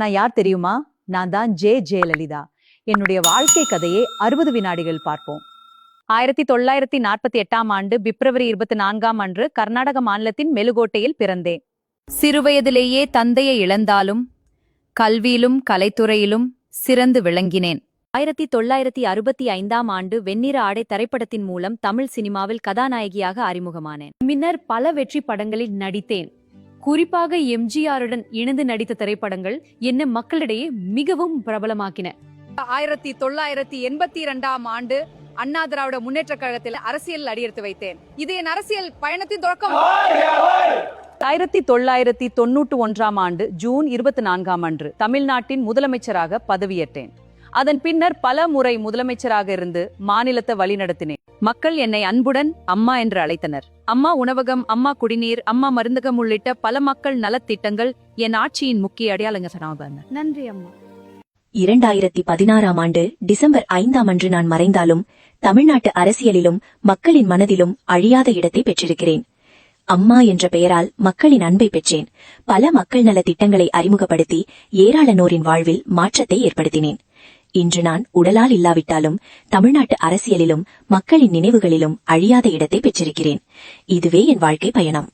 நான் யார் தெரியுமா? நான் தான் ஜெயலலிதா. என்னுடைய வாழ்க்கை கதையை 60 வினாடிகள் பார்ப்போம். 1948ஆம் ஆண்டு பிப்ரவரி 24ஆம் அன்று கர்நாடக மாநிலத்தின் மெலுகோட்டையில் பிறந்தேன். சிறுவயதிலேயே தந்தையை இழந்தாலும் கல்வியிலும் கலைத்துறையிலும் சிறந்து விளங்கினேன். 1965ஆம் ஆண்டு வெண்ணிற ஆடை திரைப்படத்தின் மூலம் தமிழ் சினிமாவில் கதாநாயகியாக அறிமுகமானேன். பின்னர் பல வெற்றி படங்களில் நடித்தேன். குறிப்பாக எம்ஜிஆருடன் இணைந்து நடித்த திரைப்படங்கள் என்னை மக்களிடையே மிகவும் பிரபலமாக்கின. 1982ஆம் ஆண்டு அண்ணா திராவிட முன்னேற்ற கழகத்தில் அரசியல் அடியெடுத்து வைத்தேன். இது என் அரசியல் பயணத்தின் தொடக்கம். 1991ஆம் ஆண்டு ஜூன் 24ஆம் அன்று தமிழ்நாட்டின் முதலமைச்சராக பதவியேற்றேன். அதன் பின்னர் பல முறை முதலமைச்சராக இருந்து மாநிலத்தை வழிநடத்தினேன். மக்கள் என்னை அன்புடன் அம்மா என்று அழைத்தனர். அம்மா உணவகம், அம்மா குடிநீர், அம்மா மருந்தகம் உள்ளிட்ட பல மக்கள் நலத்திட்டங்கள் என் ஆட்சியின் முக்கிய அடையாளங்க. நன்றி அம்மா. 2016ஆம் ஆண்டு டிசம்பர் 5ஆம் அன்று நான் மறைந்தாலும் தமிழ்நாட்டு அரசியலிலும் மக்களின் மனதிலும் அழியாத இடத்தை பெற்றிருக்கிறேன். அம்மா என்ற பெயரால் மக்களின் அன்பை பெற்றேன். பல மக்கள் நல திட்டங்களை அறிமுகப்படுத்தி ஏராளனோரின் வாழ்வில் மாற்றத்தை ஏற்படுத்தினேன். இன்று நான் உடலால் இல்லாவிட்டாலும் தமிழ்நாட்டு அரசியலிலும் மக்களின் நினைவுகளிலும் அழியாத இடத்தை பெற்றிருக்கிறேன். இதுவே என் வாழ்க்கை பயணம்.